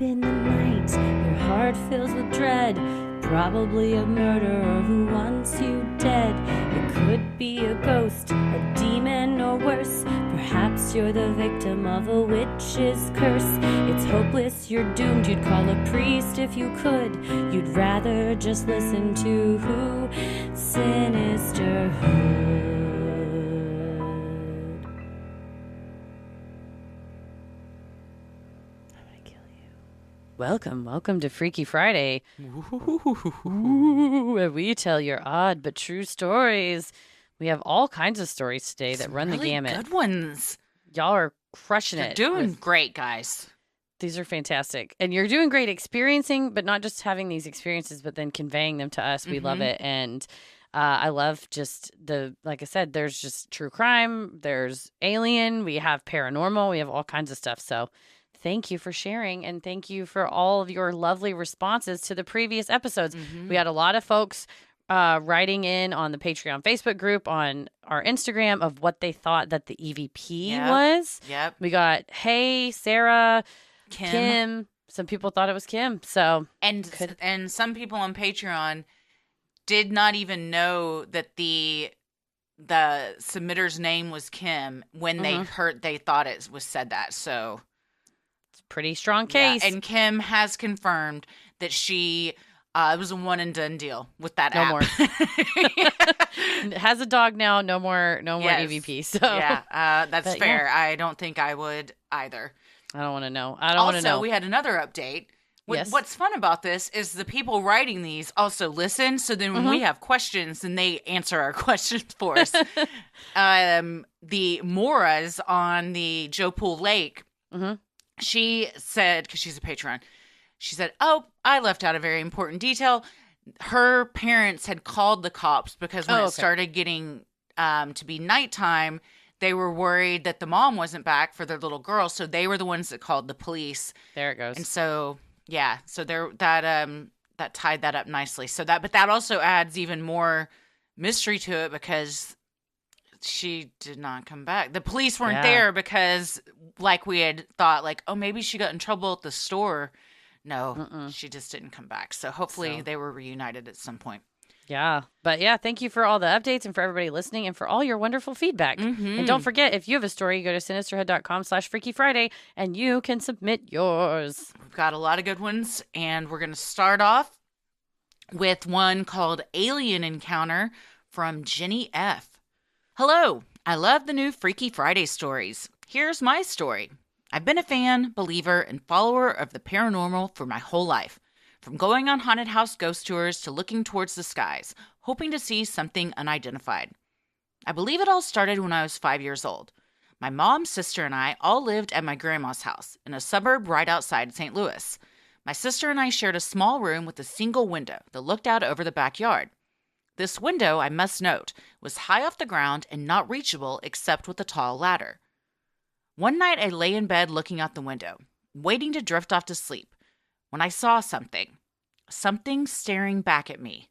in the night, your heart fills with dread. Probably a murderer who wants you dead. It could be a ghost, a demon, or worse. Perhaps you're the victim of a witch's curse. It's hopeless, you're doomed. You'd call a priest if you could. You'd rather just listen to Sinisterhood. Welcome to Freaky Friday. Ooh, where we tell your odd but true stories. We have all kinds of stories today that run the gamut. Good ones. Y'all are crushing it. You're doing great, guys. These are fantastic. And you're doing great experiencing, but not just having these experiences, but then conveying them to us. We love it. And I love just like I said, there's just true crime. There's alien. We have paranormal. We have all kinds of stuff. So thank you for sharing, and thank you for all of your lovely responses to the previous episodes. We had a lot of folks writing in on the Patreon Facebook group, on our Instagram, of what they thought that the EVP was. Yep. We got, hey, Sarah, Kim. Some people thought it was Kim. So and some people on Patreon did not even know that the submitter's name was Kim when they thought it was said that. So pretty strong case. Yeah, and Kim has confirmed that she it was a one and done deal with that app. More. Has a dog now. No more EVP. So yeah, that's fair. Yeah. I don't think I would either. I don't want to know. I don't want to know. Also, we had another update. Yes. What's fun about this is the people writing these also listen. So then when we have questions, then they answer our questions for us. The Moras on the Joe Pool Lake. She said, because she's a patron, she said, oh, I left out a very important detail. Her parents had called the cops because when it started getting to be nighttime, they were worried that the mom wasn't back for their little girl. So they were the ones that called the police. There it goes. And so, yeah, so that tied that up nicely. So but that also adds even more mystery to it because she did not come back. The police weren't there because, like we had thought, like, oh, maybe she got in trouble at the store. No, she just didn't come back. So hopefully they were reunited at some point. Yeah. But yeah, thank you for all the updates and for everybody listening and for all your wonderful feedback. And don't forget, if you have a story, go to sinisterhood.com/Freaky Friday and you can submit yours. We've got a lot of good ones, and we're going to start off with one called Alien Encounter from Jenny F. Hello, I love the new Freaky Friday stories. Here's my story. I've been a fan, believer, and follower of the paranormal for my whole life. From going on haunted house ghost tours to looking towards the skies, hoping to see something unidentified. I believe it all started when I was 5 years old. My mom, sister, and I all lived at my grandma's house in a suburb right outside St. Louis. My sister and I shared a small room with a single window that looked out over the backyard. This window, I must note, was high off the ground and not reachable except with a tall ladder. One night I lay in bed looking out the window, waiting to drift off to sleep, when I saw something staring back at me.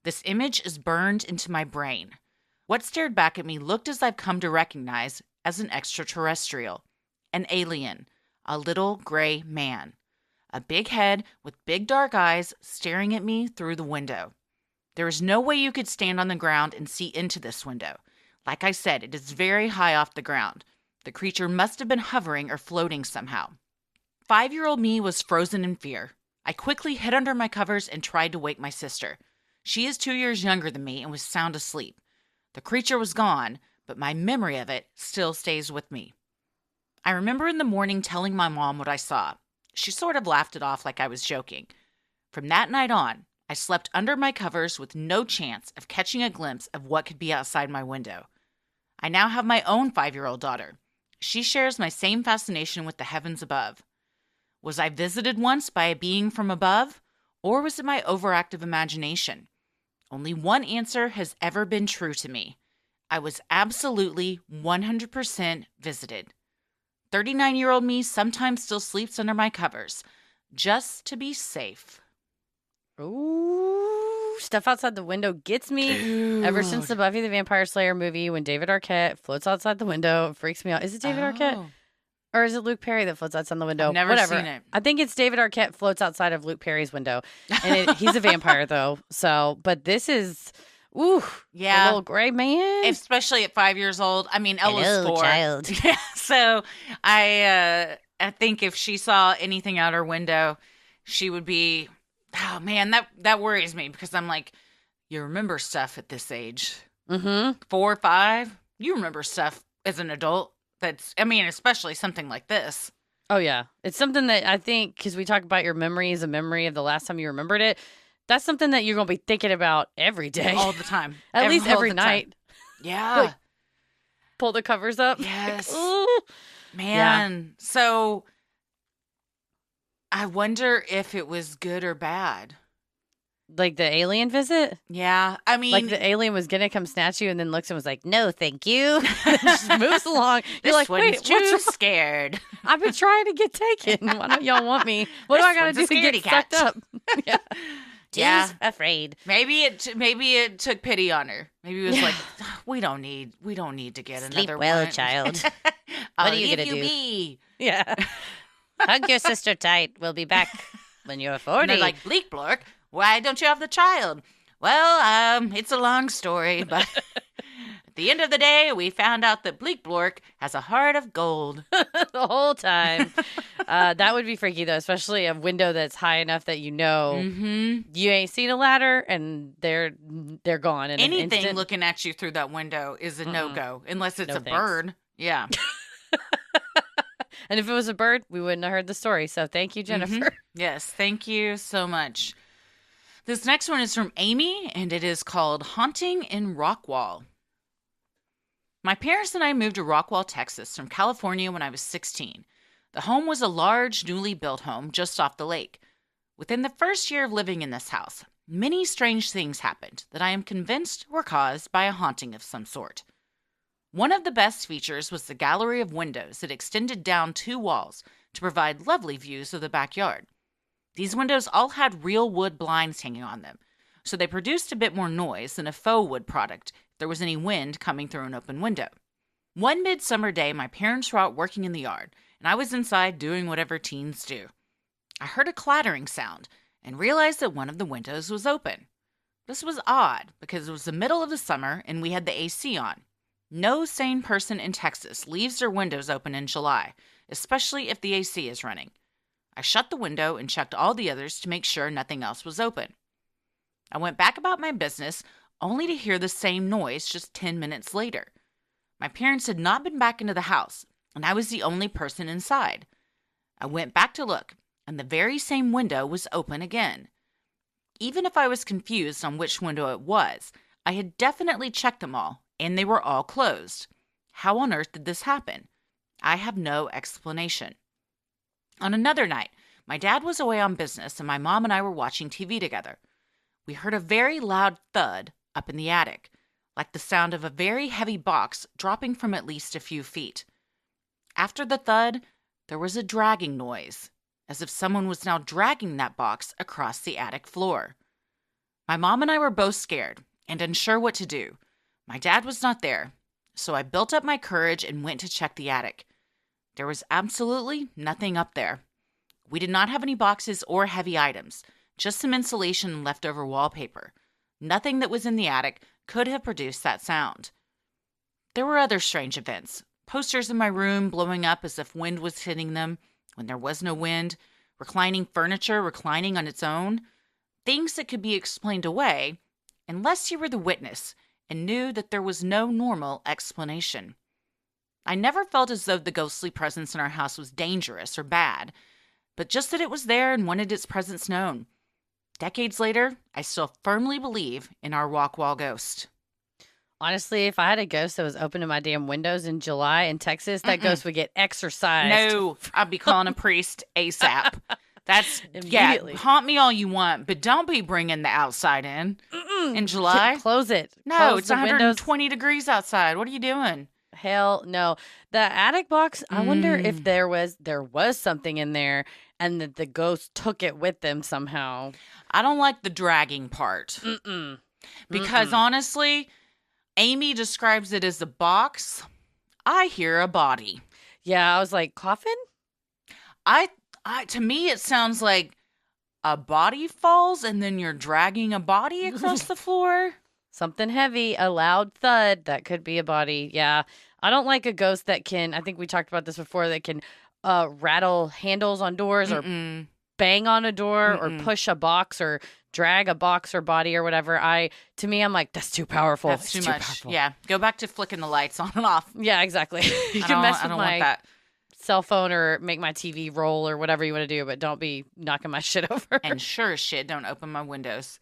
This image is burned into my brain. What stared back at me looked, as I've come to recognize, as an extraterrestrial, an alien, a little gray man, a big head with big dark eyes staring at me through the window. There is no way you could stand on the ground and see into this window. Like I said, it is very high off the ground. The creature must have been hovering or floating somehow. 5-year-old me was frozen in fear. I quickly hid under my covers and tried to wake my sister. She is 2 years younger than me and was sound asleep. The creature was gone, but my memory of it still stays with me. I remember in the morning telling my mom what I saw. She sort of laughed it off like I was joking. From that night on, I slept under my covers with no chance of catching a glimpse of what could be outside my window. I now have my own 5-year-old daughter. She shares my same fascination with the heavens above. Was I visited once by a being from above, or was it my overactive imagination? Only one answer has ever been true to me. I was absolutely 100% visited. 39-year-old me sometimes still sleeps under my covers, just to be safe. Ooh, stuff outside the window gets me. Dude. Ever since the Buffy the Vampire Slayer movie, when David Arquette floats outside the window, it freaks me out. Is it David Arquette? Or is it Luke Perry that floats outside the window? I've never Whatever. seen it. I think it's David Arquette floats outside of Luke Perry's window. And he's a vampire, though. So, but this is, a little gray man. Especially at 5 years old. I mean, Ella's 4. Child. Yeah, so I think if she saw anything out her window, she would be, oh man, that worries me because I'm like, you remember stuff at this age. 4 or 5, you remember stuff as an adult. Especially something like this. Oh, yeah. It's something that I think, because we talk about your memory as a memory of the last time you remembered it. That's something that you're going to be thinking about every day. All the time. At least every night. Yeah. Like, pull the covers up. Yes. Ooh. Man. Yeah. So I wonder if it was good or bad. Like the alien visit? Yeah. I mean, like the alien was going to come snatch you and then looks and was like, no, thank you. Just moves along. You're like, wait, too scared. I've been trying to get taken. Why don't y'all want me? What do I got to do to get sucked up? Yeah. Yeah. Two's afraid. Maybe it took pity on her. Maybe it was like, we don't need to get Sleep another well, one. child. What are you going to do? Be? Yeah. Hug your sister tight. We'll be back when you're 40. And they're like, Bleak Blork, why don't you have the child? Well, it's a long story, but at the end of the day, we found out that Bleak Blork has a heart of gold. The whole time. That would be freaky, though, especially a window that's high enough that you ain't seen a ladder and they're gone in Anything an instant. looking at you through that window is a no-go, unless it's a bird. Yeah. And if it was a bird, we wouldn't have heard the story. So thank you, Jennifer. Yes, thank you so much. This next one is from Amy, and it is called Haunting in Rockwall. My parents and I moved to Rockwall, Texas from California when I was 16. The home was a large, newly built home just off the lake. Within the first year of living in this house, many strange things happened that I am convinced were caused by a haunting of some sort. One of the best features was the gallery of windows that extended down 2 walls to provide lovely views of the backyard. These windows all had real wood blinds hanging on them, so they produced a bit more noise than a faux wood product if there was any wind coming through an open window. One midsummer day, my parents were out working in the yard, and I was inside doing whatever teens do. I heard a clattering sound and realized that one of the windows was open. This was odd because it was the middle of the summer and we had the AC on. No sane person in Texas leaves their windows open in July, especially if the AC is running. I shut the window and checked all the others to make sure nothing else was open. I went back about my business, only to hear the same noise just 10 minutes later. My parents had not been back into the house, and I was the only person inside. I went back to look, and the very same window was open again. Even if I was confused on which window it was, I had definitely checked them all, and they were all closed. How on earth did this happen? I have no explanation. On another night, my dad was away on business and my mom and I were watching TV together. We heard a very loud thud up in the attic, like the sound of a very heavy box dropping from at least a few feet. After the thud, there was a dragging noise, as if someone was now dragging that box across the attic floor. My mom and I were both scared and unsure what to do. My dad was not there, so I built up my courage and went to check the attic. There was absolutely nothing up there. We did not have any boxes or heavy items, just some insulation and leftover wallpaper. Nothing that was in the attic could have produced that sound. There were other strange events. Posters in my room blowing up as if wind was hitting them when there was no wind, reclining furniture reclining on its own, things that could be explained away unless you were the witness and knew that there was no normal explanation. I never felt as though the ghostly presence in our house was dangerous or bad, but just that it was there and wanted its presence known. Decades later, I still firmly believe in our Rockwall ghost. Honestly, if I had a ghost that was open to my damn windows in July in Texas, that ghost would get exorcised. No, I'd be calling a priest ASAP. That's, immediately. Yeah, haunt me all you want, but don't be bringing the outside in July. Close it. No, Close it's the 120 degrees outside. What are you doing? Hell no. The attic box, I wonder if there was something in there and that the ghost took it with them somehow. I don't like the dragging part. Because honestly, Amy describes it as a box. I hear a body. Yeah, I was like, coffin? I to me it sounds like a body falls and then you're dragging a body across the floor. Something heavy, a loud thud. That could be a body. Yeah. I don't like a ghost that can, I think we talked about this before, that can rattle handles on doors or Mm-mm. bang on a door or Mm-mm. push a box or drag a box or body or whatever. To me, I'm like, that's too powerful. That's It's too much. powerful. Yeah, go back to flicking the lights on and off. Yeah, exactly. You I can mess I with don't want my that. cell phone or make my TV roll or whatever you want to do, but don't be knocking my shit over. And sure as shit, don't open my windows.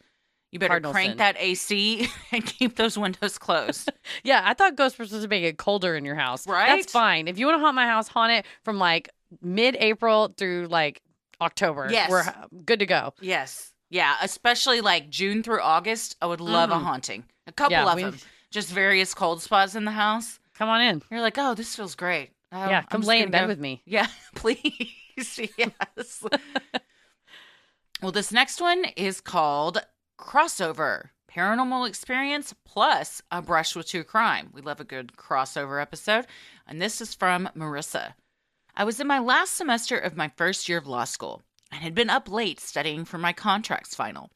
You better Cardinal crank sin. that AC and keep those windows closed. Yeah, I thought ghosts were supposed to make it colder in your house. Right? That's fine. If you want to haunt my house, haunt it from like mid-April through like October. Yes. We're good to go. Yes. Yeah, especially like June through August. I would love a haunting. A couple Yeah, of them. Just various cold spots in the house. Come on in. You're like, oh, this feels great. Yeah, come lay in bed with me. Yeah, please. Yes. Well, this next one is called Crossover. Paranormal experience plus a brush with true crime. We love a good crossover episode. And this is from Marissa. I was in my last semester of my first year of law school and had been up late studying for my contracts final.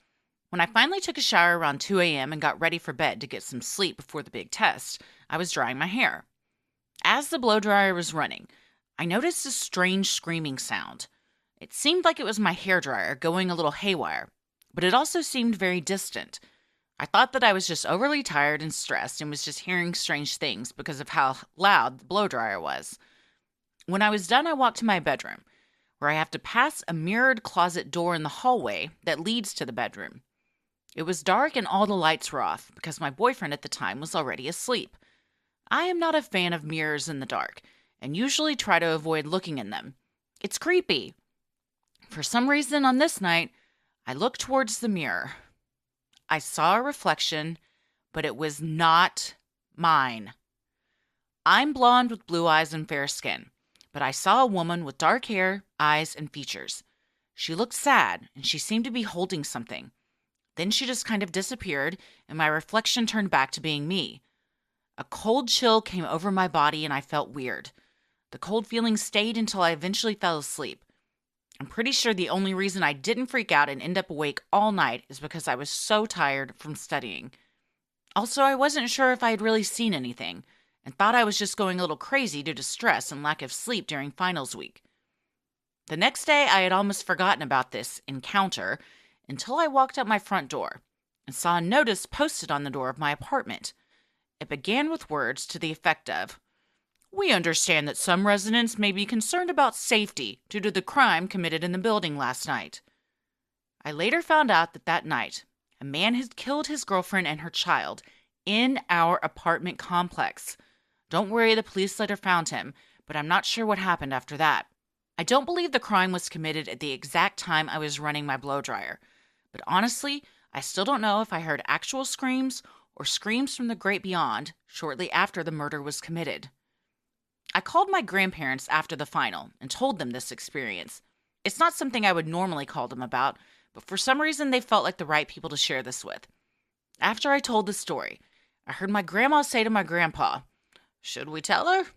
When I finally took a shower around 2 a.m. and got ready for bed to get some sleep before the big test, I was drying my hair. As the blow dryer was running, I noticed a strange screaming sound. It seemed like it was my hairdryer going a little haywire, but it also seemed very distant. I thought that I was just overly tired and stressed and was just hearing strange things because of how loud the blow dryer was. When I was done, I walked to my bedroom, where I have to pass a mirrored closet door in the hallway that leads to the bedroom. It was dark and all the lights were off because my boyfriend at the time was already asleep. I am not a fan of mirrors in the dark and usually try to avoid looking in them. It's creepy. For some reason on this night, I looked towards the mirror. I saw a reflection, but it was not mine. I'm blonde with blue eyes and fair skin, but I saw a woman with dark hair, eyes, and features. She looked sad, and she seemed to be holding something. Then she just kind of disappeared, and my reflection turned back to being me. A cold chill came over my body, and I felt weird. The cold feeling stayed until I eventually fell asleep. I'm pretty sure the only reason I didn't freak out and end up awake all night is because I was so tired from studying. Also, I wasn't sure if I had really seen anything, and thought I was just going a little crazy due to stress and lack of sleep during finals week. The next day, I had almost forgotten about this encounter until I walked out my front door and saw a notice posted on the door of my apartment. It began with words to the effect of, "We understand that some residents may be concerned about safety due to the crime committed in the building last night." I later found out that night, a man had killed his girlfriend and her child in our apartment complex. Don't worry, the police later found him, but I'm not sure what happened after that. I don't believe the crime was committed at the exact time I was running my blow dryer, but honestly, I still don't know if I heard actual screams or screams from the great beyond shortly after the murder was committed. I called my grandparents after the final and told them this experience. It's not something I would normally call them about, but for some reason they felt like the right people to share this with. After I told the story, I heard my grandma say to my grandpa, "Should we tell her?"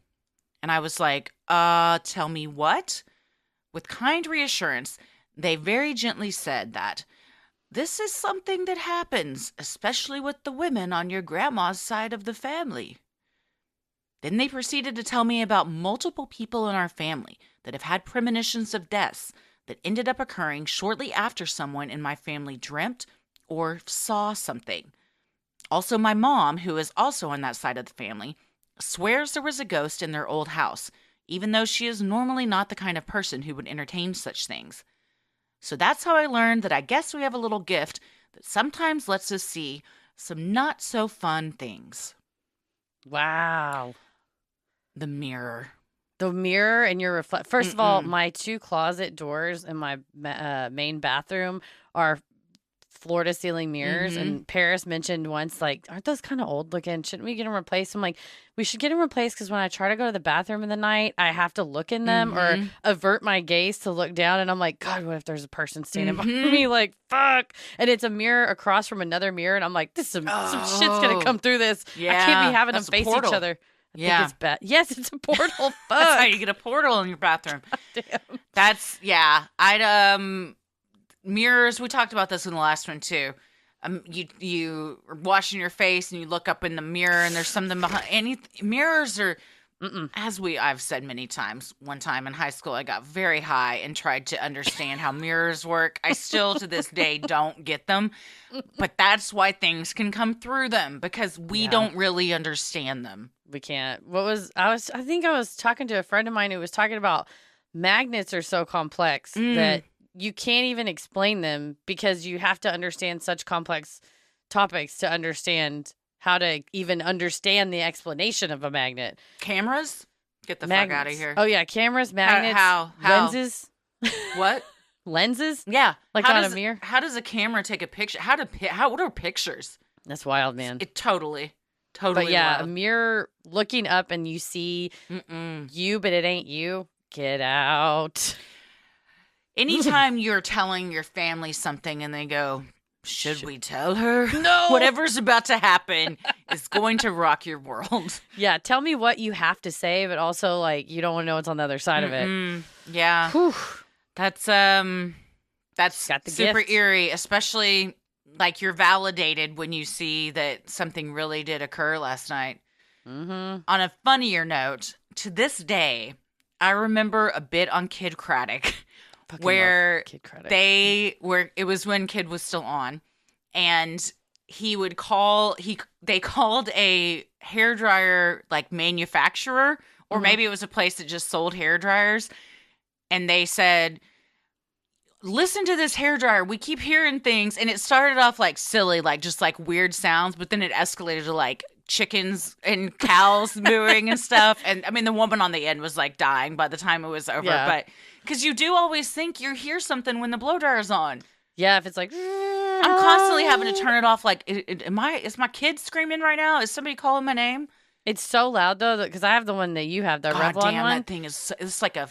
And I was like, tell me what? With kind reassurance, they very gently said that this is something that happens, especially with the women on your grandma's side of the family. Then they proceeded to tell me about multiple people in our family that have had premonitions of deaths that ended up occurring shortly after someone in my family dreamt or saw something. Also, my mom, who is also on that side of the family, swears there was a ghost in their old house, even though she is normally not the kind of person who would entertain such things. So that's how I learned that I guess we have a little gift that sometimes lets us see some not so fun things. Wow. The mirror. The mirror and your reflect. First of all, my 2 closet doors in my main bathroom are floor to ceiling mirrors. And Paris mentioned once, like, aren't those kind of old looking? Shouldn't we get them replaced? I'm like, we should get them replaced because when I try to go to the bathroom in the night, I have to look in them or avert my gaze to look down. And I'm like, God, what if there's a person standing behind me? Like, fuck. And it's a mirror across from another mirror. And I'm like, some shit's going to come through this. Yeah, I can't be having them that's a face portal. each other. I think it's yes, it's a portal. Fuck. That's how you get a portal in your bathroom. Damn. That's, yeah. Mirrors, we talked about this in the last one too. You are washing your face and you look up in the mirror and there's something behind. Mirrors are, I've said many times, one time in high school, I got very high and tried to understand how mirrors work. I still to this day don't get them, but that's why things can come through them because we don't really understand them. We can't. I think I was talking to a friend of mine who was talking about magnets are so complex that you can't even explain them because you have to understand such complex topics to understand how to even understand the explanation of a magnet. Cameras? Get the fuck out of here. Oh, yeah. Cameras, magnets, how? lenses. What? Lenses? Yeah. Like on a mirror? How does a camera take a picture? What are pictures? That's wild, man. It totally But yeah, wild. a mirror looking up and you see you, but it ain't you. Get out. Anytime you're telling your family something and they go, should we tell her? No. Whatever's about to happen is going to rock your world. Yeah, tell me what you have to say, but also like you don't want to know what's on the other side of it. Yeah. Whew. That's Got the super gift. eerie, especially like you're validated when you see that something really did occur last night. Mm-hmm. On a funnier note, to this day, I remember a bit on Kid Craddock where it was when Kid was still on, and he would they called a hairdryer like manufacturer, or maybe it was a place that just sold hairdryers, and they said, listen to this hairdryer. We keep hearing things, and it started off like silly, like just like weird sounds, but then it escalated to like chickens and cows mooing and stuff. And I mean, the woman on the end was like dying by the time it was over, but because you do always think you hear something when the blow dryer's on. Yeah, if it's like, I'm constantly having to turn it off. Like, is my kid screaming right now? Is somebody calling my name? It's so loud though, because I have the one that you have, the God Rockwall damn, one. that thing it's like a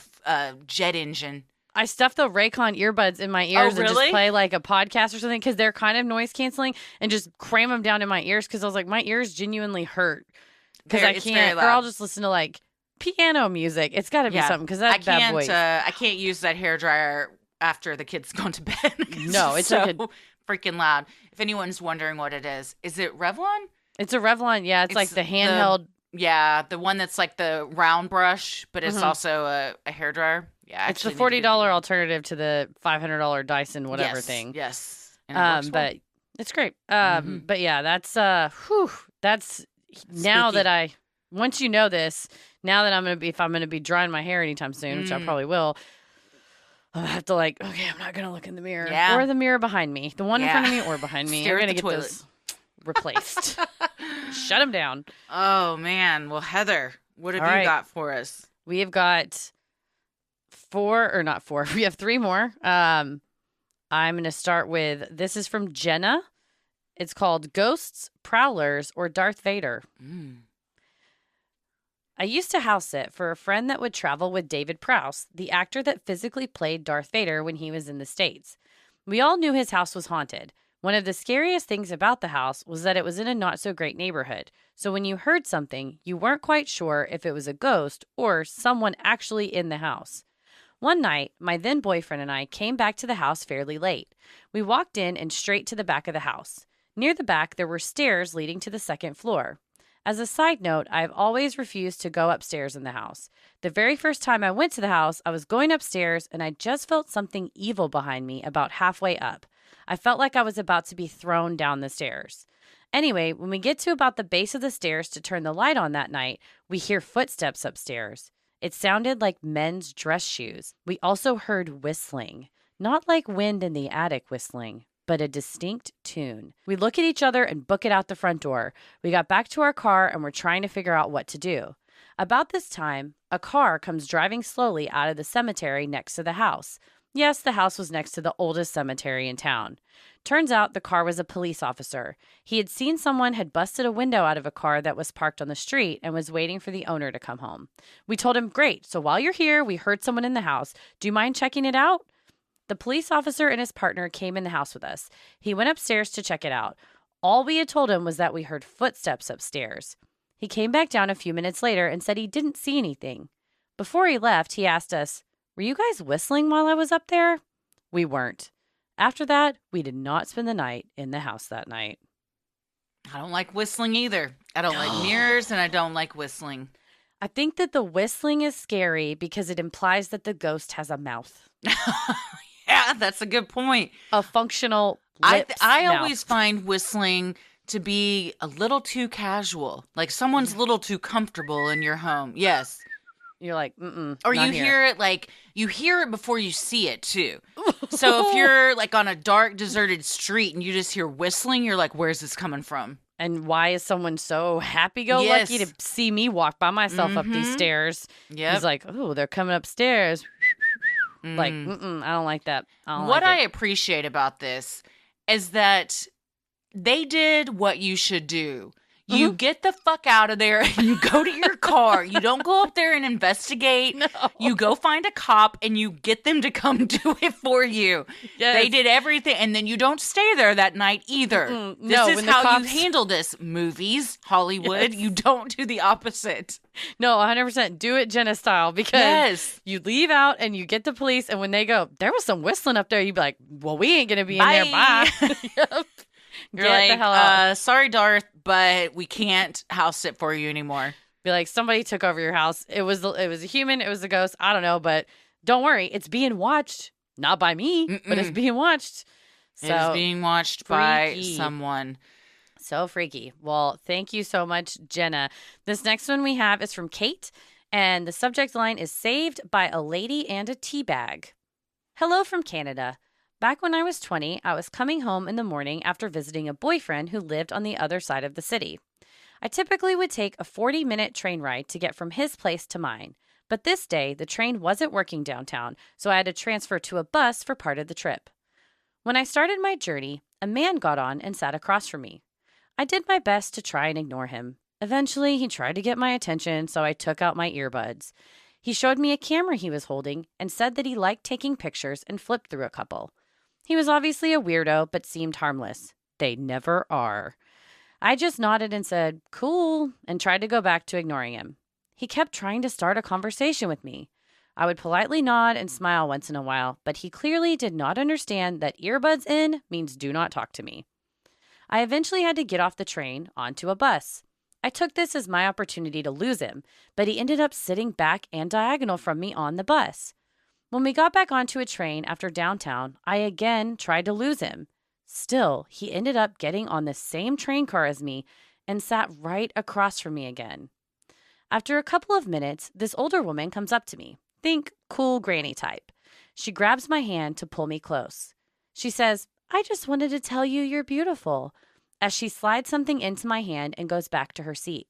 jet engine. I stuff the Raycon earbuds in my ears and just really? play like a podcast or something because they're kind of noise canceling and just cram them down in my ears because I was like, my ears genuinely hurt because I can't, or I'll just listen to like piano music. It's got to be something because that bad boy. I can't use that hairdryer after the kids gone to bed. No, it's so like freaking loud. If anyone's wondering what it is it Revlon? It's a Revlon. Yeah, it's like the handheld. The one that's like the round brush, but it's also a hairdryer. Yeah, it's the $40 alternative to the $500 Dyson whatever thing. Yes, but it's great. But yeah, that's now Spooky. that once you know this, now that if I'm gonna be drying my hair anytime soon, which I probably will, I'll have to like, okay, I'm not gonna look in the mirror or the mirror behind me, the one in front of me or behind me. Stare I'm at gonna the get toilet. this replaced. Shut them down. Oh man, well Heather, what have All you right. got for us? We have got not four. We have three more. I'm going to start with, this is from Jenna. It's called Ghosts, Prowlers, or Darth Vader. I used to house sit for a friend that would travel with David Prowse, the actor that physically played Darth Vader when he was in the States. We all knew his house was haunted. One of the scariest things about the house was that it was in a not-so-great neighborhood. So when you heard something, you weren't quite sure if it was a ghost or someone actually in the house. One night, my then boyfriend and I came back to the house fairly late. We walked in and straight to the back of the house. Near the back, there were stairs leading to the second floor. As a side note, I have always refused to go upstairs in the house. The very first time I went to the house, I was going upstairs and I just felt something evil behind me about halfway up. I felt like I was about to be thrown down the stairs. Anyway, when we get to about the base of the stairs to turn the light on that night, we hear footsteps upstairs. It sounded like men's dress shoes. We also heard whistling. Not like wind in the attic whistling, but a distinct tune. We look at each other and book it out the front door. We got back to our car and we're trying to figure out what to do. About this time, a car comes driving slowly out of the cemetery next to the house. Yes, the house was next to the oldest cemetery in town. Turns out the car was a police officer. He had seen someone had busted a window out of a car that was parked on the street and was waiting for the owner to come home. We told him, great, so while you're here, we heard someone in the house. Do you mind checking it out? The police officer and his partner came in the house with us. He went upstairs to check it out. All we had told him was that we heard footsteps upstairs. He came back down a few minutes later and said he didn't see anything. Before he left, he asked us, "Were you guys whistling while I was up there?" We weren't. After that, we did not spend the night in the house that night. I don't like whistling either. I don't like mirrors, and I don't like whistling. I think that the whistling is scary because it implies that the ghost has a mouth. Yeah, that's a good point. A functional I mouth. always find whistling to be a little too casual. Like someone's a little too comfortable in your home. Yes. You're like, mm-mm. Or you hear it like, you hear it before you see it too. So if you're like on a dark, deserted street and you just hear whistling, you're like, where's this coming from? And why is someone so happy-go-lucky to see me walk by myself up these stairs? Yep. He's like, oh, they're coming upstairs. Like, I don't like that. What I appreciate about this is that they did what you should do. You get the fuck out of there and you go to your car. You don't go up there and investigate. No. You go find a cop and you get them to come do it for you. Yes. They did everything. And then you don't stay there that night either. This is how you handle this. Movies, Hollywood, you don't do the opposite. No, 100%. Do it Jenna style because you leave out and you get the police. And when they go, there was some whistling up there, you'd be like, well, we ain't going to be in there. Bye. Yep. You're like, the hell out. Sorry, Darth, but we can't house sit for you anymore. Be like, somebody took over your house. It was a human. It was a ghost. I don't know, but don't worry. It's being watched. Not by me, but it's being watched. So, it is being watched by someone. So freaky. Well, thank you so much, Jenna. This next one we have is from Kate, and the subject line is saved by a lady and a tea bag. Hello from Canada. Back when I was 20, I was coming home in the morning after visiting a boyfriend who lived on the other side of the city. I typically would take a 40-minute train ride to get from his place to mine, but this day the train wasn't working downtown, so I had to transfer to a bus for part of the trip. When I started my journey, a man got on and sat across from me. I did my best to try and ignore him. Eventually, he tried to get my attention, so I took out my earbuds. He showed me a camera he was holding and said that he liked taking pictures and flipped through a couple. He was obviously a weirdo, but seemed harmless. They never are. I just nodded and said, cool, and tried to go back to ignoring him. He kept trying to start a conversation with me. I would politely nod and smile once in a while, but he clearly did not understand that earbuds in means do not talk to me. I eventually had to get off the train onto a bus. I took this as my opportunity to lose him, but he ended up sitting back and diagonal from me on the bus. When we got back onto a train after downtown, I again tried to lose him. Still, he ended up getting on the same train car as me and sat right across from me again. After a couple of minutes, this older woman comes up to me. Think cool granny type. She grabs my hand to pull me close. She says, I just wanted to tell you you're beautiful, as she slides something into my hand and goes back to her seat.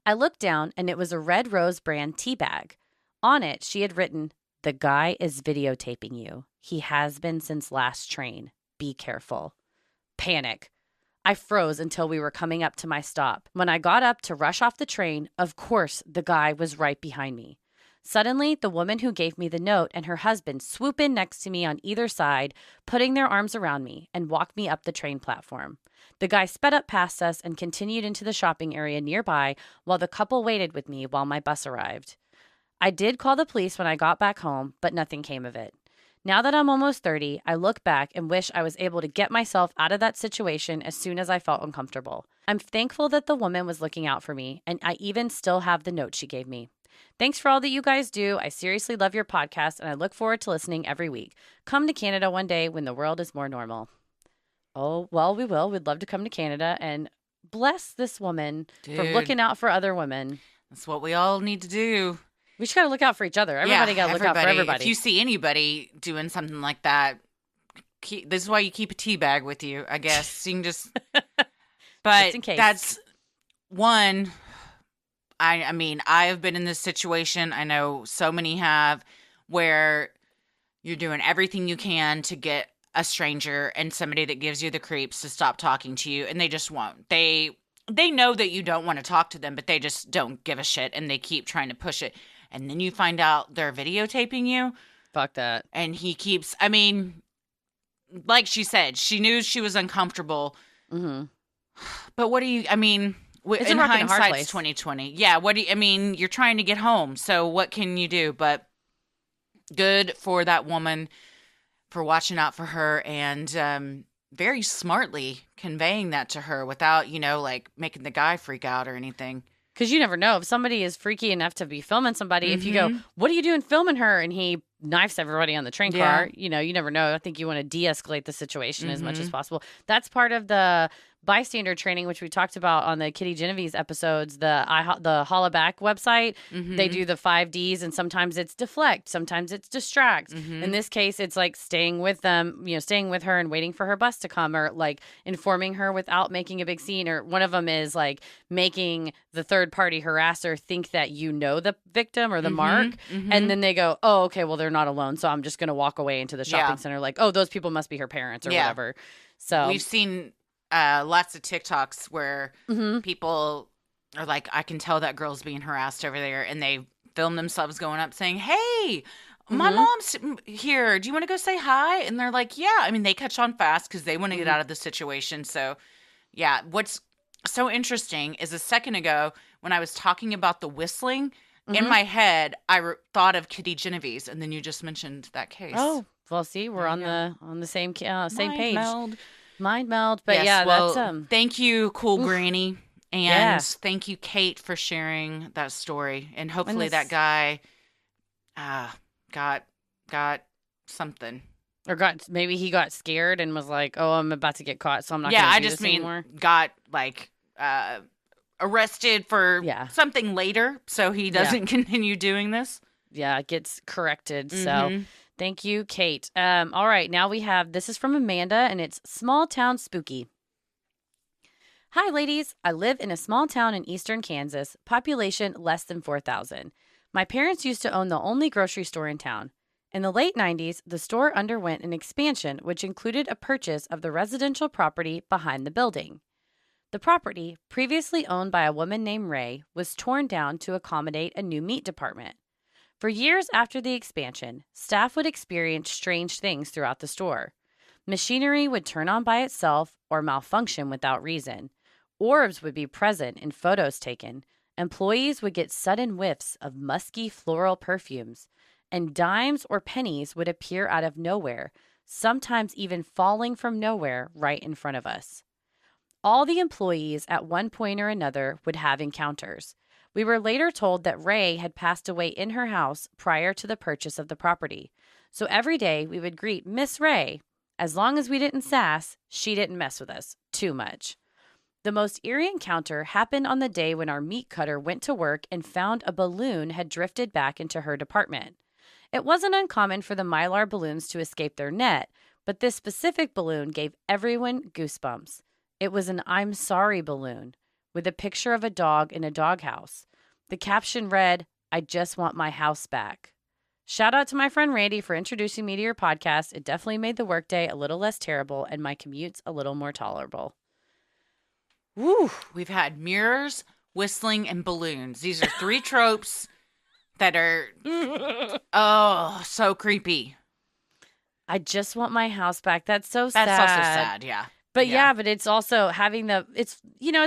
I looked down and it was a Red Rose brand tea bag. On it, she had written, the guy is videotaping you. He has been since last train. Be careful. Panic. I froze until we were coming up to my stop. When I got up to rush off the train, of course, the guy was right behind me. Suddenly, the woman who gave me the note and her husband swoop in next to me on either side, putting their arms around me and walk me up the train platform. The guy sped up past us and continued into the shopping area nearby while the couple waited with me while my bus arrived. I did call the police when I got back home, but nothing came of it. Now that I'm almost 30, I look back and wish I was able to get myself out of that situation as soon as I felt uncomfortable. I'm thankful that the woman was looking out for me, and I even still have the note she gave me. Thanks for all that you guys do. I seriously love your podcast, and I look forward to listening every week. Come to Canada one day when the world is more normal. Oh, well, we will. We'd love to come to Canada, and bless this woman for looking out for other women. That's what we all need to do. We just got to look out for each other. Everybody got to look out for everybody. If you see anybody doing something like that, this is why you keep a tea bag with you, I guess. So you can just... But just in case. That's one... I mean, I have been in this situation. I know so many have, where you're doing everything you can to get a stranger and somebody that gives you the creeps to stop talking to you, and they just won't. They know that you don't want to talk to them, but they just don't give a shit, and they keep trying to push it. And then you find out they're videotaping you. Fuck that. And he keeps, I mean, like she said, she knew she was uncomfortable. Mm-hmm. But what do you, I mean, It's a In rock and a hard hindsight's place. 2020. Yeah, I mean, you're trying to get home, so what can you do? But good for that woman for watching out for her and very smartly conveying that to her without, like making the guy freak out or anything. Because you never know if somebody is freaky enough to be filming somebody. If you go, Mhm. what are you doing filming her? And he knifes everybody on the train Yeah. car, you never know. I think you want to de-escalate the situation as much as Mhm. possible. That's part of the bystander training, which we talked about on the Kitty Genevieve's episodes, the Hollaback website. They Mhm. do the 5Ds, and sometimes it's deflect, sometimes it's distract. Mhm. In this case, it's like staying with them, staying with her and waiting for her bus to come, or like informing her without making a big scene. Or one of them is like making the third party harasser think that the victim or the mark. Mhm. And then they go, oh, okay, well, they're not alone. So I'm just going to walk away into the shopping Yeah. center like, oh, those people must be her parents or Yeah. whatever. So We've seen lots of TikToks where Mhm. people are like, I can tell that girl's being harassed over there, and they film themselves going up saying, hey, my Mhm. mom's here. Do you want to go say hi? And they're like, yeah. I mean, they catch on fast because they want to get Mhm. out of the situation. So, yeah, what's so interesting is a second ago when I was talking about the whistling, in Mhm. my head, I thought of Kitty Genevieve's, and then you just mentioned that case. Oh, well, see, we're There on you go. the same same Mind page. meld. Mind meld. But Yes, yeah, well, that's thank you, cool oof. granny, and Yeah. thank you, Kate, for sharing that story. And hopefully this- that guy got something. or maybe he got scared and was like, oh, I'm about to get caught, so I'm not Yeah, going to I do just this mean anymore. got like arrested for Yeah. something later, so he doesn't continue doing this. Yeah, it gets corrected. So Mhm. thank you, Kate. All right, now we have, this is from Amanda, and it's Small Town Spooky. Hi, ladies. I live in a small town in eastern Kansas, population less than 4,000. My parents used to own the only grocery store in town. In the late 90s, the store underwent an expansion, which included a purchase of the residential property behind the building. The property, previously owned by a woman named Ray, was torn down to accommodate a new meat department. For years after the expansion, staff would experience strange things throughout the store. Machinery would turn on by itself or malfunction without reason. Orbs would be present in photos taken. Employees would get sudden whiffs of musky floral perfumes. And dimes or pennies would appear out of nowhere, sometimes even falling from nowhere right in front of us. All the employees at one point or another would have encounters. We were later told that Ray had passed away in her house prior to the purchase of the property. So every day we would greet Miss Ray. As long as we didn't sass, she didn't mess with us too much. The most eerie encounter happened on the day when our meat cutter went to work and found a balloon had drifted back into her department. It wasn't uncommon for the Mylar balloons to escape their net, but this specific balloon gave everyone goosebumps. It was an I'm sorry balloon with a picture of a dog in a doghouse. The caption read, I just want my house back. Shout out to my friend Randy for introducing me to your podcast. It definitely made the workday a little less terrible and my commutes a little more tolerable. Woo! We've had mirrors, whistling, and balloons. These are three tropes that are so creepy. I just want my house back. That's so sad. That's also sad, yeah. But yeah, but it's also having it's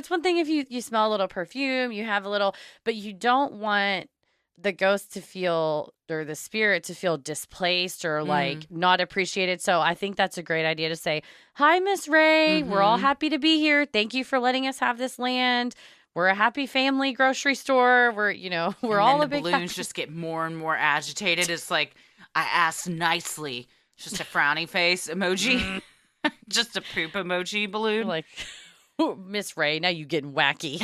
one thing if you smell a little perfume, you have a little, but you don't want the ghost to feel, or the spirit to feel displaced or like not appreciated. So I think that's a great idea to say, hi, Miss Ray. We're all happy to be here. Thank you for letting us have this land. We're a happy family grocery store. We're all a big balloons just get more and more agitated. It's like, I asked nicely. Just a frowny face emoji. Just a poop emoji balloon. Like, Miss Ray, now you getting wacky.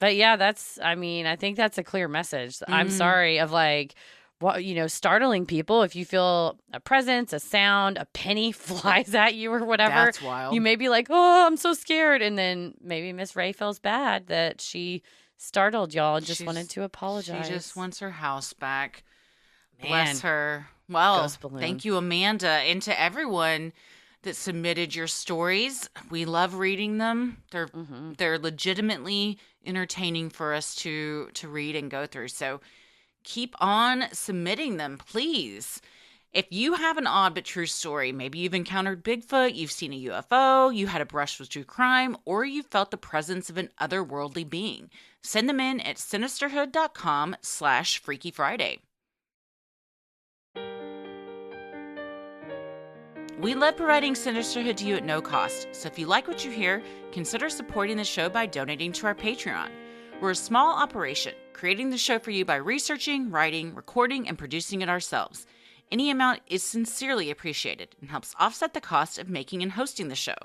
But yeah, I think that's a clear message. I'm sorry of like, startling people. If you feel a presence, a sound, a penny flies at you or whatever, that's wild. You may be like, oh, I'm so scared. And then maybe Miss Ray feels bad that she startled y'all and just wanted to apologize. She just wants her house back. Man. Bless her. Well, thank you, Amanda, and to everyone that submitted your stories. We love reading them. They're legitimately entertaining for us to read and go through. So keep on submitting them, please. If you have an odd but true story, maybe you've encountered Bigfoot, you've seen a UFO, you had a brush with true crime, or you felt the presence of an otherworldly being, send them in at sinisterhood.com/Freaky Friday. We love providing Sinisterhood to you at no cost, so if you like what you hear, consider supporting the show by donating to our Patreon. We're a small operation, creating the show for you by researching, writing, recording, and producing it ourselves. Any amount is sincerely appreciated and helps offset the cost of making and hosting the show.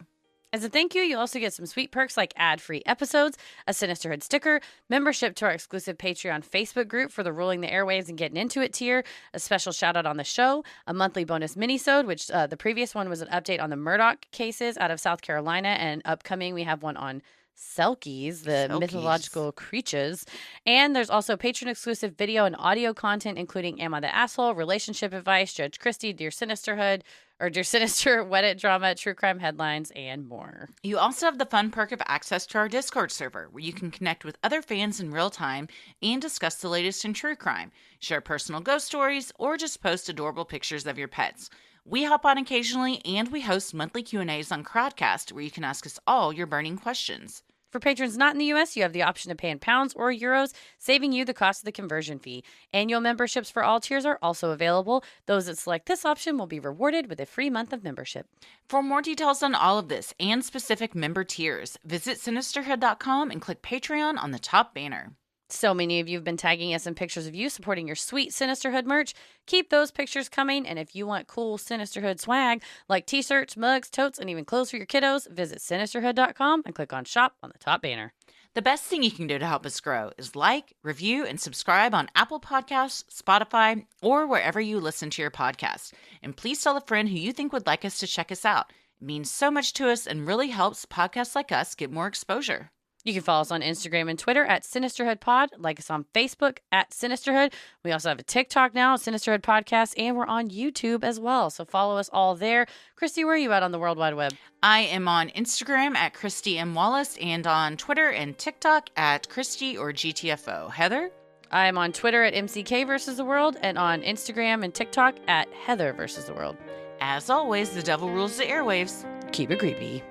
As a thank you, you'll also get some sweet perks like ad-free episodes, a Sinisterhood sticker, membership to our exclusive Patreon Facebook group for the Ruling the Airwaves and Getting Into It tier, a special shout-out on the show, a monthly bonus mini-sode, which the previous one was an update on the Murdoch cases out of South Carolina, and upcoming we have one on Selkies, the mythological creatures. And there's also patron-exclusive video and audio content, including Am I the Asshole, relationship advice, Judge Christie, Dear Sinisterhood, or Dear Sinister, Weddit drama, true crime headlines, and more. You also have the fun perk of access to our Discord server, where you can connect with other fans in real time and discuss the latest in true crime, share personal ghost stories, or just post adorable pictures of your pets. We hop on occasionally, and we host monthly Q&As on Crowdcast, where you can ask us all your burning questions. For patrons not in the U.S., you have the option to pay in pounds or euros, saving you the cost of the conversion fee. Annual memberships for all tiers are also available. Those that select this option will be rewarded with a free month of membership. For more details on all of this and specific member tiers, visit Sinisterhood.com and click Patreon on the top banner. So many of you have been tagging us in pictures of you supporting your sweet Sinisterhood merch. Keep those pictures coming, and if you want cool Sinisterhood swag like t-shirts, mugs, totes, and even clothes for your kiddos, visit Sinisterhood.com and click on Shop on the top banner. The best thing you can do to help us grow is like, review, and subscribe on Apple Podcasts, Spotify, or wherever you listen to your podcast. And please tell a friend who you think would like us to check us out. It means so much to us and really helps podcasts like us get more exposure. You can follow us on Instagram and Twitter at SinisterhoodPod. Like us on Facebook at Sinisterhood. We also have a TikTok now, Sinisterhood Podcast, and we're on YouTube as well. So follow us all there. Christy, where are you at on the World Wide Web? I am on Instagram at Christy M. Wallace and on Twitter and TikTok at Christy or GTFO. Heather? I am on Twitter at MCK versus the World and on Instagram and TikTok at Heather versus the World. As always, the devil rules the airwaves. Keep it creepy.